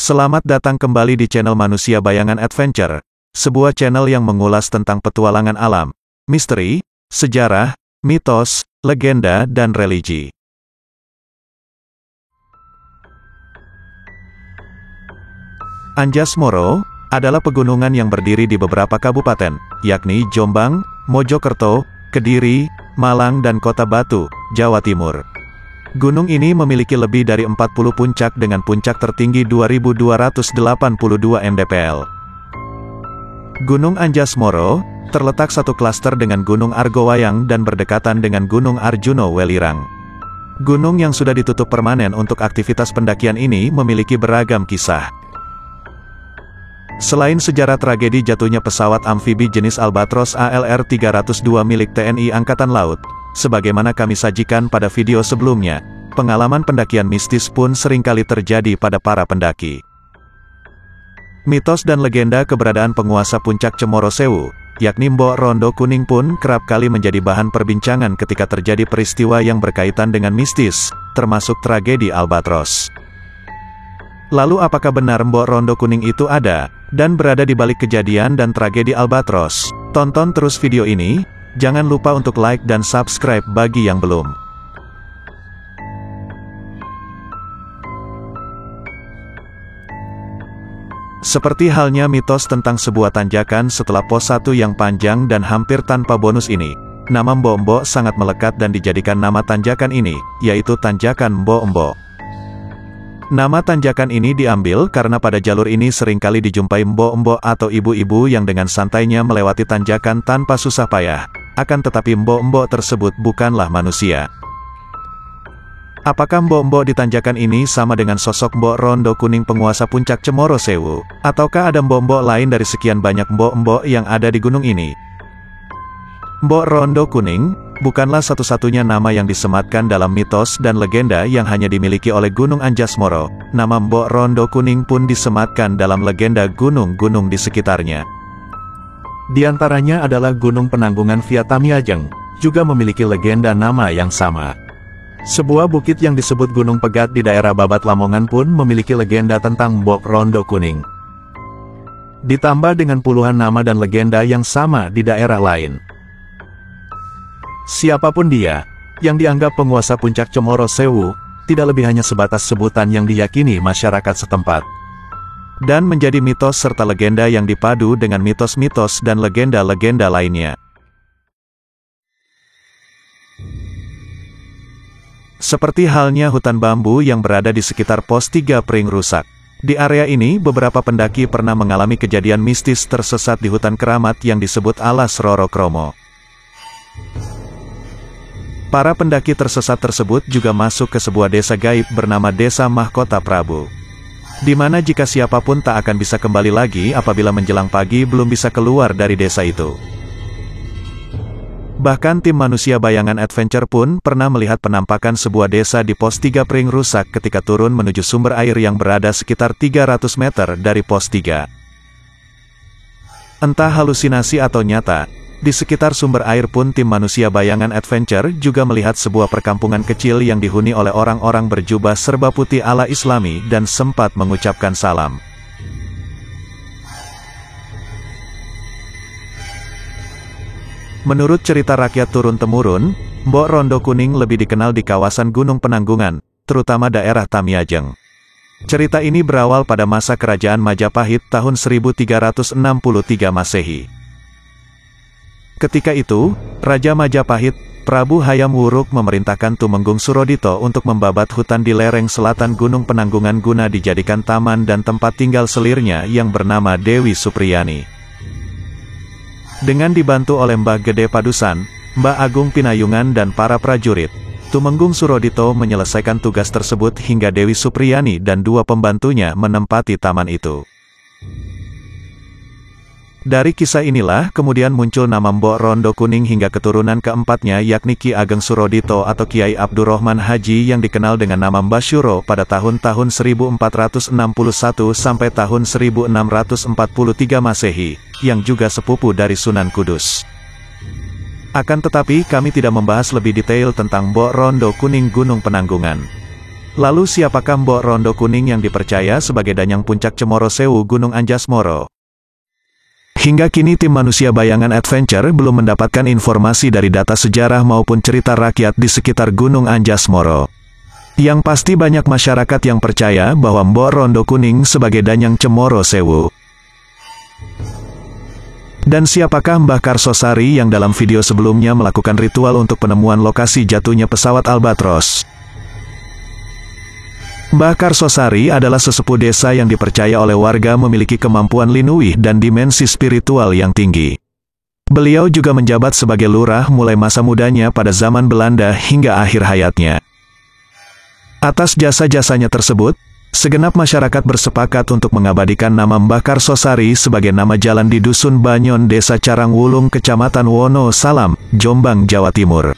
Selamat datang kembali di channel Manusia Bayangan Adventure, sebuah channel yang mengulas tentang petualangan alam, misteri, sejarah, mitos, legenda, dan religi. Anjas Moro adalah pegunungan yang berdiri di beberapa kabupaten, yakni Jombang, Mojokerto, Kediri, Malang dan Kota Batu, Jawa Timur. Gunung ini memiliki lebih dari 40 puncak dengan puncak tertinggi 2282 mdpl. Gunung Anjas Moro terletak satu klaster dengan Gunung Argowayang dan berdekatan dengan Gunung Arjuno Welirang. Gunung yang sudah ditutup permanen untuk aktivitas pendakian ini memiliki beragam kisah. Selain sejarah tragedi jatuhnya pesawat amfibi jenis Albatros ALR-302 milik TNI Angkatan Laut, sebagaimana kami sajikan pada video sebelumnya, pengalaman pendakian mistis pun seringkali terjadi pada para pendaki. Mitos dan legenda keberadaan penguasa puncak Cemoro Sewu, yakni Mbok Rondo Kuning pun kerap kali menjadi bahan perbincangan ketika terjadi peristiwa yang berkaitan dengan mistis, termasuk tragedi Albatros. Lalu apakah benar Mbok Rondo Kuning itu ada, dan berada di balik kejadian dan tragedi Albatros? Tonton terus video ini. Jangan lupa untuk like dan subscribe bagi yang belum. Seperti halnya mitos tentang sebuah tanjakan setelah pos 1 yang panjang dan hampir tanpa bonus ini, nama Mbok-Mbok sangat melekat dan dijadikan nama tanjakan ini, yaitu Tanjakan Mbok-Mbok. Nama tanjakan ini diambil karena pada jalur ini seringkali dijumpai mbok-mbok atau ibu-ibu yang dengan santainya melewati tanjakan tanpa susah payah. Akan tetapi mbok-mbok tersebut bukanlah manusia. Apakah mbok-mbok di tanjakan ini sama dengan sosok Mbok Rondo Kuning penguasa puncak Cemoro Sewu? Ataukah ada mbok-mbok lain dari sekian banyak mbok-mbok yang ada di gunung ini? Mbok Rondo Kuning bukanlah satu-satunya nama yang disematkan dalam mitos dan legenda yang hanya dimiliki oleh Gunung Anjas Moro. Nama Mbok Rondo Kuning pun disematkan dalam legenda gunung-gunung di sekitarnya. Di antaranya adalah Gunung Penanggungan via Tamiajeng, juga memiliki legenda nama yang sama. Sebuah bukit yang disebut Gunung Pegat di daerah Babat Lamongan pun memiliki legenda tentang Mbok Rondo Kuning. Ditambah dengan puluhan nama dan legenda yang sama di daerah lain. Siapapun dia, yang dianggap penguasa puncak Cemoro Sewu, tidak lebih hanya sebatas sebutan yang diyakini masyarakat setempat. Dan menjadi mitos serta legenda yang dipadu dengan mitos-mitos dan legenda-legenda lainnya. Seperti halnya hutan bambu yang berada di sekitar pos 3 Pring rusak. Di area ini beberapa pendaki pernah mengalami kejadian mistis tersesat di hutan keramat yang disebut Alas Roro Kromo. Para pendaki tersesat tersebut juga masuk ke sebuah desa gaib bernama Desa Mahkota Prabu. Di mana jika siapapun tak akan bisa kembali lagi apabila menjelang pagi belum bisa keluar dari desa itu. Bahkan tim Manusia Bayangan Adventure pun pernah melihat penampakan sebuah desa di pos 3 Pring rusak ketika turun menuju sumber air yang berada sekitar 300 meter dari pos 3. Entah halusinasi atau nyata, di sekitar sumber air pun tim Manusia Bayangan Adventure juga melihat sebuah perkampungan kecil yang dihuni oleh orang-orang berjubah serba putih ala Islami dan sempat mengucapkan salam. Menurut cerita rakyat turun-temurun, Mbok Rondo Kuning lebih dikenal di kawasan Gunung Penanggungan, terutama daerah Tamiajeng. Cerita ini berawal pada masa kerajaan Majapahit tahun 1363 Masehi. Ketika itu, Raja Majapahit, Prabu Hayam Wuruk memerintahkan Tumenggung Surodito untuk membabat hutan di lereng selatan Gunung Penanggungan guna dijadikan taman dan tempat tinggal selirnya yang bernama Dewi Supriyani. Dengan dibantu oleh Mbah Gede Padusan, Mbah Agung Pinayungan dan para prajurit, Tumenggung Surodito menyelesaikan tugas tersebut hingga Dewi Supriyani dan 2 pembantunya menempati taman itu. Dari kisah inilah kemudian muncul nama Mbok Rondo Kuning hingga keturunan keempatnya yakni Ki Ageng Surodito atau Kiai Abdurrahman Haji yang dikenal dengan nama Mbah Syuro pada tahun-tahun 1461 sampai tahun 1643 Masehi, yang juga sepupu dari Sunan Kudus. Akan tetapi kami tidak membahas lebih detail tentang Mbok Rondo Kuning Gunung Penanggungan. Lalu siapakah Mbok Rondo Kuning yang dipercaya sebagai danyang puncak Cemoro Sewu Gunung Anjas-Moro? Hingga kini tim Manusia Bayangan Adventure belum mendapatkan informasi dari data sejarah maupun cerita rakyat di sekitar Gunung Anjas-Moro. Yang pasti banyak masyarakat yang percaya bahwa Mbok Rondo Kuning sebagai danyang Cemoro Sewu. Dan siapakah Mbah Kartosari yang dalam video sebelumnya melakukan ritual untuk penemuan lokasi jatuhnya pesawat Albatros? Mbah Kartosari adalah sesepuh desa yang dipercaya oleh warga memiliki kemampuan linuwih dan dimensi spiritual yang tinggi. Beliau juga menjabat sebagai lurah mulai masa mudanya pada zaman Belanda hingga akhir hayatnya. Atas jasa-jasanya tersebut, segenap masyarakat bersepakat untuk mengabadikan nama Mbah Kartosari sebagai nama jalan di Dusun Banyon, Desa Carangwulung, Kecamatan Wonosalam, Jombang, Jawa Timur.